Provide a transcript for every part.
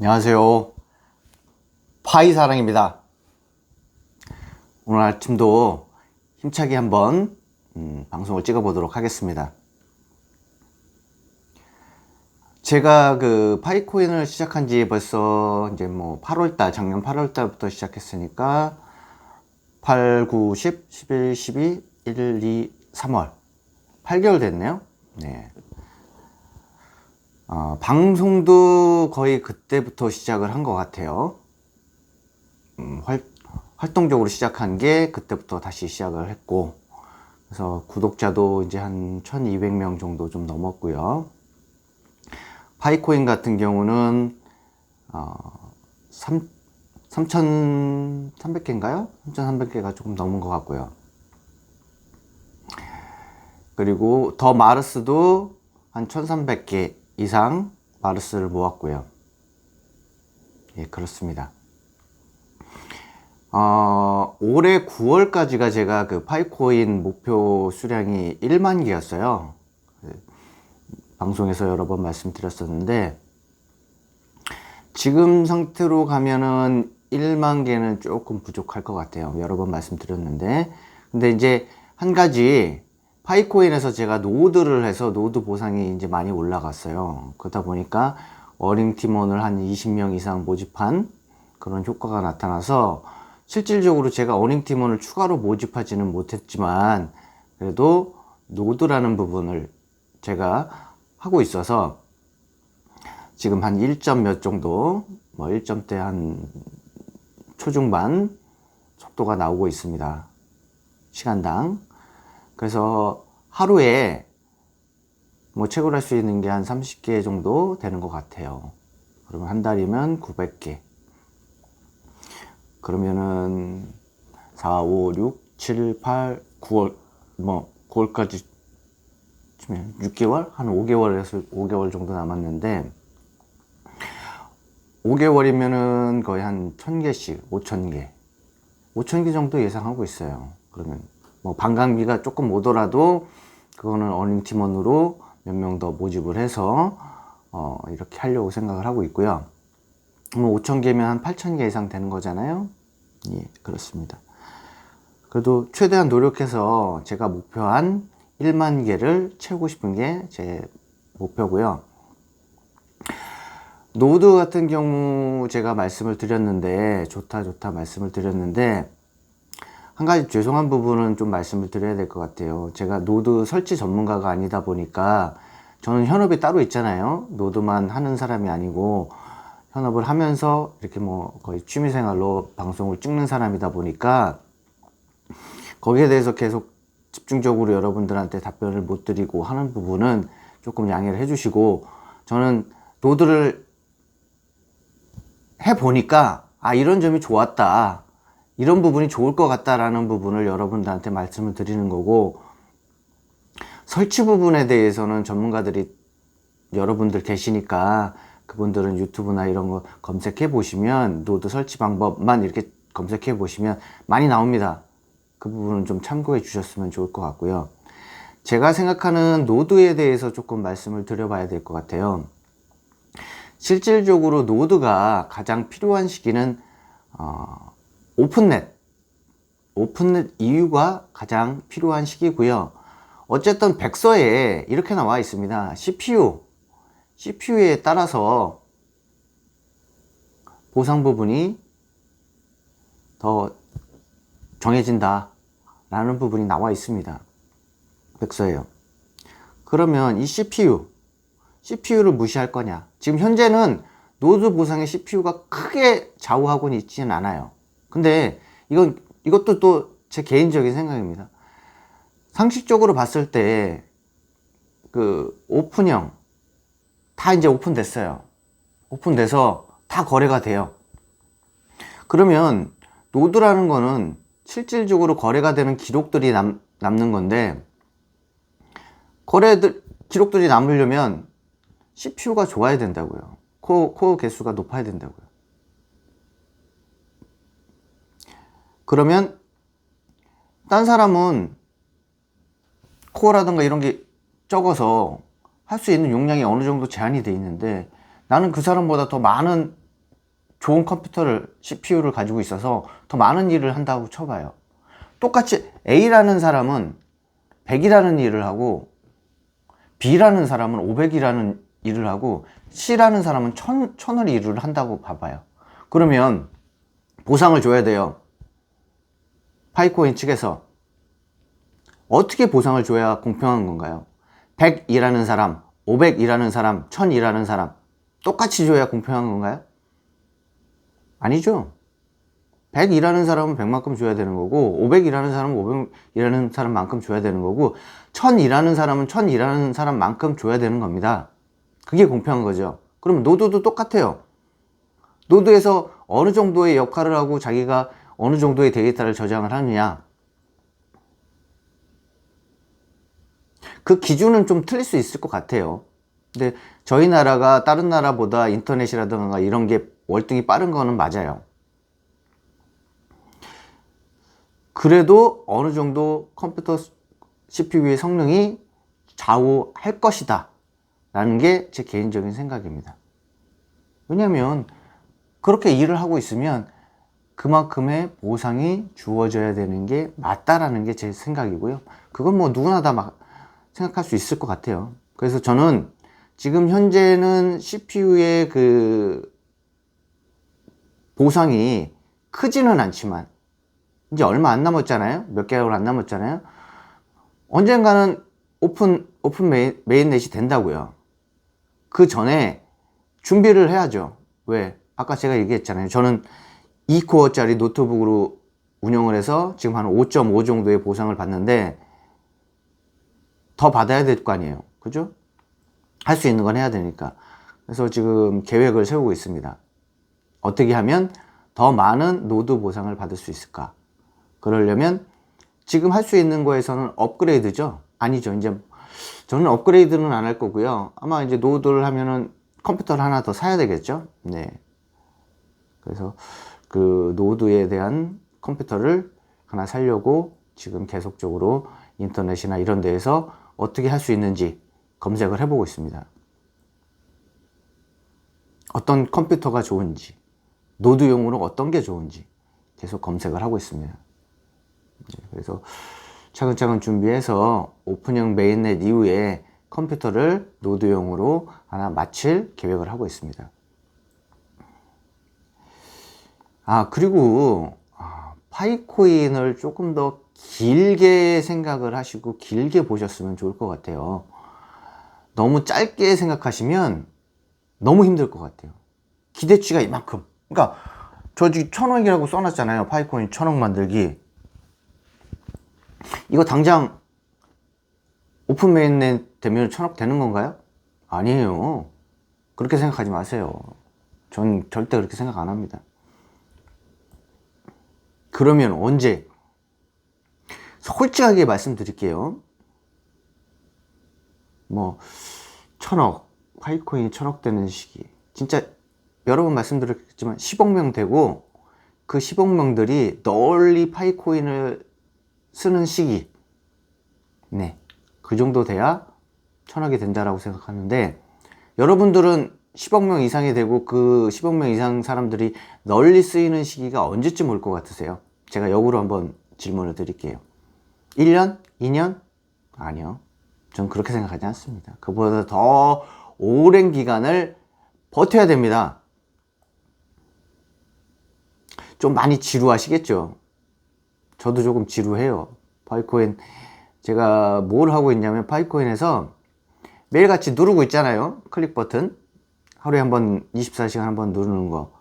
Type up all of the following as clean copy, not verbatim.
안녕하세요. 파이사랑입니다. 오늘 아침도 힘차게 한번 방송을 찍어 보도록 하겠습니다. 제가 그 파이코인을 시작한 지 벌써 이제 뭐 8월달, 작년 8월달부터 시작했으니까 8, 9, 10, 11, 12, 1, 2, 3월 8개월 됐네요. 네. 방송도 거의 그때부터 시작을 한 것 같아요. 활동적으로 시작한 게 그때부터 다시 시작을 했고, 그래서 구독자도 이제 한 1200명 정도 좀 넘었고요. 파이코인 같은 경우는 3300개인가요? 3300개가 조금 넘은 것 같고요. 그리고 더 마르스도 한 1300개 이상 마르스를 모았고요. 예, 그렇습니다. 올해 9월까지가 제가 그 파이코인 목표 수량이 1만 개였어요. 방송에서 여러 번 말씀드렸었는데, 지금 상태로 가면은 1만 개는 조금 부족할 것 같아요. 여러 번 말씀드렸는데. 근데 이제 한 가지, 파이코인에서 제가 노드를 해서 노드 보상이 이제 많이 올라갔어요. 그러다 보니까 어링 팀원을 한 20명 이상 모집한 그런 효과가 나타나서 실질적으로 제가 어닝 팀원을 추가로 모집하지는 못했지만 그래도 노드라는 부분을 제가 하고 있어서 지금 한 1점 몇 정도, 뭐 1점대 한 초중반 속도가 나오고 있습니다. 시간당. 그래서 하루에 뭐 채굴할 수 있는 게 한 30개 정도 되는 것 같아요. 그러면 한 달이면 900개. 그러면은 4, 5, 6, 7, 8, 9월, 뭐 9월까지 치면 6개월? 한 5개월에서 5개월 정도 남았는데 5개월이면은 거의 한 1000개씩, 5000개. 5000개 정도 예상하고 있어요. 그러면 뭐 반감기가 조금 오더라도 그거는 어닝 팀원으로 몇 명 더 모집을 해서 이렇게 하려고 생각을 하고 있고요. 뭐 5000개면 한 8000개 이상 되는 거잖아요. 예, 그렇습니다. 그래도 최대한 노력해서 제가 목표한 1만 개를 채우고 싶은 게 제 목표고요. 노드 같은 경우 제가 말씀을 드렸는데 좋다 말씀을 드렸는데 한 가지 죄송한 부분은 좀 말씀을 드려야 될 것 같아요. 제가 노드 설치 전문가가 아니다 보니까 저는 현업이 따로 있잖아요. 노드만 하는 사람이 아니고 현업을 하면서 이렇게 뭐 거의 취미생활로 방송을 찍는 사람이다 보니까 거기에 대해서 계속 집중적으로 여러분들한테 답변을 못 드리고 하는 부분은 조금 양해를 해주시고, 저는 노드를 해보니까 이런 점이 좋았다, 이런 부분이 좋을 것 같다라는 부분을 여러분들한테 말씀을 드리는 거고, 설치 부분에 대해서는 전문가들이 여러분들 계시니까 그분들은 유튜브나 이런 거 검색해 보시면 노드 설치 방법만 이렇게 검색해 보시면 많이 나옵니다. 그 부분은 좀 참고해 주셨으면 좋을 것 같고요. 제가 생각하는 노드에 대해서 조금 말씀을 드려봐야 될 것 같아요. 실질적으로 노드가 가장 필요한 시기는 오픈넷 이유가 가장 필요한 시기고요. 어쨌든 백서에 이렇게 나와 있습니다. CPU에 따라서 보상 부분이 더 정해진다 라는 부분이 나와 있습니다. 백서에요. 그러면 이 CPU를 무시할 거냐? 지금 현재는 노드 보상의 CPU가 크게 좌우하고는 있지는 않아요. 근데 이것도 또 제 개인적인 생각입니다. 상식적으로 봤을 때 그 오픈형 다 이제 오픈됐어요. 오픈돼서 다 거래가 돼요. 그러면 노드라는 거는 실질적으로 거래가 되는 기록들이 남는 건데, 기록들이 남으려면 CPU가 좋아야 된다고요. 코어 개수가 높아야 된다고요. 그러면 딴 사람은 코어라든가 이런 게 적어서 할 수 있는 용량이 어느 정도 제한이 돼 있는데, 나는 그 사람보다 더 많은 좋은 컴퓨터를, CPU를 가지고 있어서 더 많은 일을 한다고 쳐봐요. 똑같이 A라는 사람은 100이라는 일을 하고, B라는 사람은 500이라는 일을 하고, C라는 사람은 1000을 일을 한다고 봐봐요. 그러면 보상을 줘야 돼요. 파이코인 측에서. 어떻게 보상을 줘야 공평한 건가요? 100 일하는 사람, 500 일하는 사람, 1000 일하는 사람 똑같이 줘야 공평한 건가요? 아니죠. 100 일하는 사람은 100만큼 줘야 되는 거고, 500 일하는 사람은 500 일하는 사람만큼 줘야 되는 거고, 1000 일하는 사람은 1000 일하는 사람만큼 줘야 되는 겁니다. 그게 공평한 거죠. 그럼 노드도 똑같아요. 노드에서 어느 정도의 역할을 하고 자기가 어느 정도의 데이터를 저장을 하느냐, 그 기준은 좀 틀릴 수 있을 것 같아요. 근데 저희 나라가 다른 나라보다 인터넷이라든가 이런 게 월등히 빠른 거는 맞아요. 그래도 어느 정도 컴퓨터 CPU의 성능이 좌우할 것이다 라는 게 제 개인적인 생각입니다. 왜냐면 그렇게 일을 하고 있으면 그만큼의 보상이 주어져야 되는 게 맞다라는 게 제 생각이고요. 그건 뭐 누구나 다 막 생각할 수 있을 것 같아요. 그래서 저는 지금 현재는 CPU의 그 보상이 크지는 않지만, 이제 얼마 안 남았잖아요. 몇 개월 안 남았잖아요. 언젠가는 오픈 메인넷이 된다고요. 그 전에 준비를 해야죠. 왜? 아까 제가 얘기했잖아요. 저는 2코어짜리 노트북으로 운영을 해서 지금 한 5.5 정도의 보상을 받는데 더 받아야 될 거 아니에요. 그죠? 할 수 있는 건 해야 되니까. 그래서 지금 계획을 세우고 있습니다. 어떻게 하면 더 많은 노드 보상을 받을 수 있을까? 그러려면 지금 할 수 있는 거에서는 업그레이드죠. 아니죠. 이제 저는 업그레이드는 안 할 거고요. 아마 이제 노드를 하면은 컴퓨터를 하나 더 사야 되겠죠. 네. 그래서 그 노드에 대한 컴퓨터를 하나 사려고 지금 계속적으로 인터넷이나 이런 데에서 어떻게 할 수 있는지 검색을 해보고 있습니다. 어떤 컴퓨터가 좋은지, 노드용으로 어떤 게 좋은지 계속 검색을 하고 있습니다. 그래서 차근차근 준비해서 오픈형 메인넷 이후에 컴퓨터를 노드용으로 하나 마칠 계획을 하고 있습니다. 그리고 파이코인을 조금 더 길게 생각을 하시고 길게 보셨으면 좋을 것 같아요. 너무 짧게 생각하시면 너무 힘들 것 같아요. 기대치가 이만큼. 그러니까 저 지금 1000억이라고 써놨잖아요. 파이코인 1000억 만들기. 이거 당장 오픈 메인넷 되면 1000억 되는 건가요? 아니에요. 그렇게 생각하지 마세요. 전 절대 그렇게 생각 안 합니다. 그러면 언제? 솔직하게 말씀드릴게요. 뭐 1000억, 파이코인이 1000억 되는 시기, 진짜 여러 번 말씀드렸지만 10억 명 되고 그 10억 명들이 널리 파이코인을 쓰는 시기, 네, 그 정도 돼야 1000억이 된다라고 생각하는데, 여러분들은 10억 명 이상이 되고 그 10억 명 이상 사람들이 널리 쓰이는 시기가 언제쯤 올 것 같으세요? 제가 역으로 한번 질문을 드릴게요. 1년? 2년? 아니요. 전 그렇게 생각하지 않습니다. 그보다 더 오랜 기간을 버텨야 됩니다. 좀 많이 지루하시겠죠? 저도 조금 지루해요. 파이코인, 제가 뭘 하고 있냐면 파이코인에서 매일같이 누르고 있잖아요. 클릭 버튼. 하루에 한번 24시간 한번 누르는 거.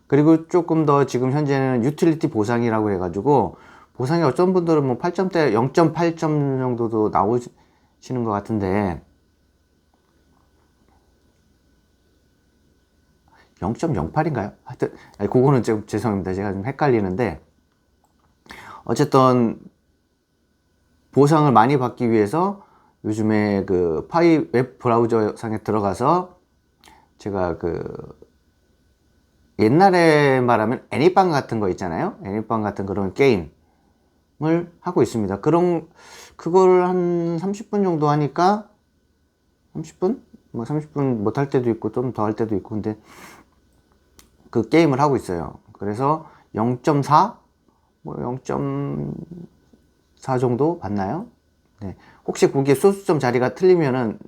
그리고 조금 더 지금 현재는 유틸리티 보상이라고 해가지고, 보상이 어떤 분들은 뭐 8점대 0.8점 정도도 나오시는 것 같은데, 0.08인가요? 하여튼 그거는 좀 죄송합니다. 제가 좀 헷갈리는데, 어쨌든 보상을 많이 받기 위해서 요즘에 그 파이 웹 브라우저 상에 들어가서 제가 그 옛날에 말하면 애니빵 같은 거 있잖아요. 애니빵 같은 그런 게임을 하고 있습니다. 그걸 한 30분 정도 하니까, 30분? 뭐 30분 못 할 때도 있고 좀 더 할 때도 있고, 근데 그 게임을 하고 있어요. 그래서 0.4? 뭐 0.4 정도 받나요? 네. 혹시 거기에 소수점 자리가 틀리면은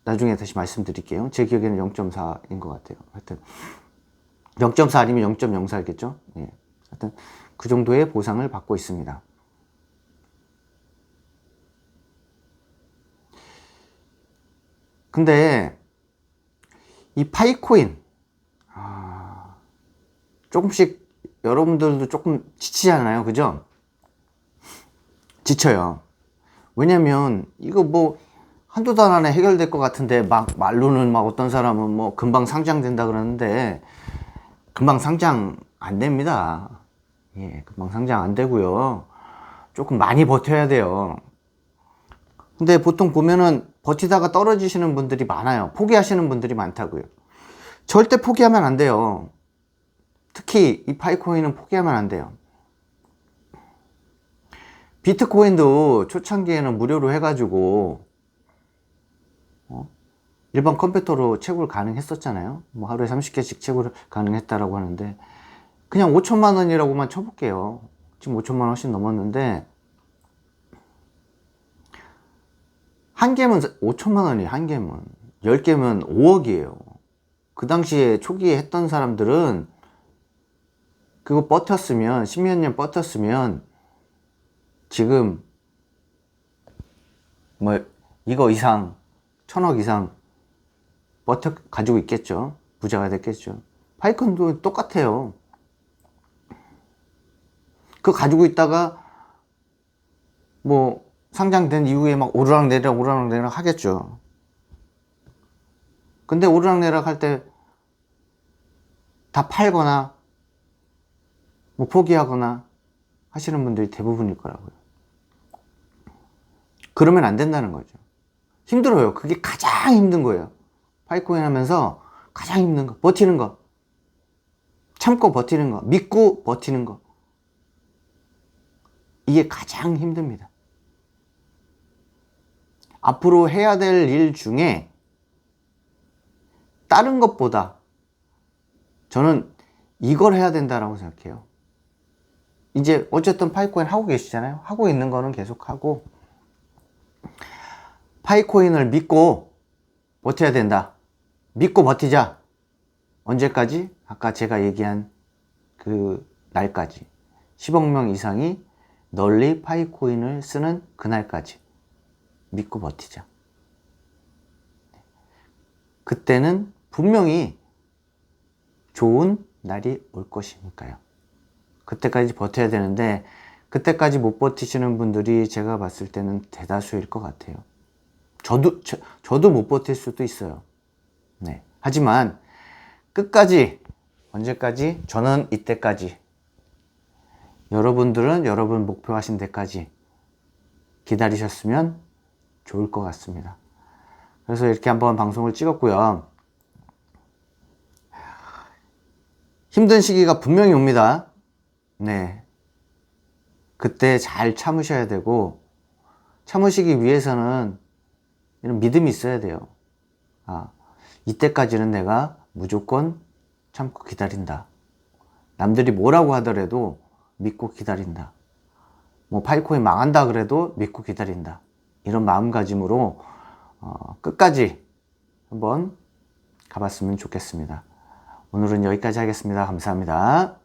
나중에 다시 말씀드릴게요. 제 기억에는 0.4인 것 같아요. 하여튼 0.4 아니면 0.04겠죠? 예. 하여튼 그 정도의 보상을 받고 있습니다. 근데 이 파이코인 조금씩 여러분들도 조금 지치잖아요, 그죠? 지쳐요. 왜냐면 이거 뭐 한두 달 안에 해결될 것 같은데 막 말로는 막 어떤 사람은 뭐 금방 상장된다 그러는데 금방 상장 안 됩니다. 예, 금방 상장 안 되고요. 조금 많이 버텨야 돼요. 근데 보통 보면은 버티다가 떨어지시는 분들이 많아요. 포기하시는 분들이 많다고요. 절대 포기하면 안 돼요. 특히 이 파이코인은 포기하면 안 돼요. 비트코인도 초창기에는 무료로 해가지고 일반 컴퓨터로 채굴 가능했었잖아요. 뭐 하루에 30개씩 채굴 가능했다라고 하는데 그냥 5천만 원이라고만 쳐볼게요. 지금 5천만 원 훨씬 넘었는데 한 개면 5천만 원이 한 개면 10개면 5억이에요. 그 당시에 초기에 했던 사람들은 그거 버텼으면 10몇 년 버텼으면 지금 뭐 이거 이상 1,000억 이상 버텨 가지고 있겠죠. 부자가 됐겠죠. 파이콘도 똑같아요. 그거 가지고 있다가 뭐 상장된 이후에 막 오르락내리락 하겠죠. 근데 오르락내리락 할 때 다 팔거나 뭐 포기하거나 하시는 분들이 대부분일 거라고요. 그러면 안 된다는 거죠. 힘들어요. 그게 가장 힘든 거예요. 파이코인 하면서 가장 힘든 거, 버티는 거, 참고 버티는 거, 믿고 버티는 거, 이게 가장 힘듭니다. 앞으로 해야 될 일 중에 다른 것보다 저는 이걸 해야 된다라고 생각해요. 이제 어쨌든 파이코인 하고 계시잖아요. 하고 있는 거는 계속 하고 파이코인을 믿고 버텨야 된다. 믿고 버티자. 언제까지? 아까 제가 얘기한 그 날까지 10억 명 이상이 널리 파이코인을 쓰는 그날까지 믿고 버티자. 그때는 분명히 좋은 날이 올 것이니까요. 그때까지 버텨야 되는데 그때까지 못 버티시는 분들이 제가 봤을 때는 대다수일 것 같아요. 저도 못 버틸 수도 있어요. 네. 하지만 끝까지 언제까지? 저는 이때까지. 여러분들은 여러분 목표하신 데까지 기다리셨으면 좋을 것 같습니다. 그래서 이렇게 한번 방송을 찍었고요. 힘든 시기가 분명히 옵니다. 네. 그때 잘 참으셔야 되고, 참으시기 위해서는 이런 믿음이 있어야 돼요. 이때까지는 내가 무조건 참고 기다린다. 남들이 뭐라고 하더라도 믿고 기다린다. 뭐 파이코인 망한다 그래도 믿고 기다린다. 이런 마음가짐으로 끝까지 한번 가봤으면 좋겠습니다. 오늘은 여기까지 하겠습니다. 감사합니다.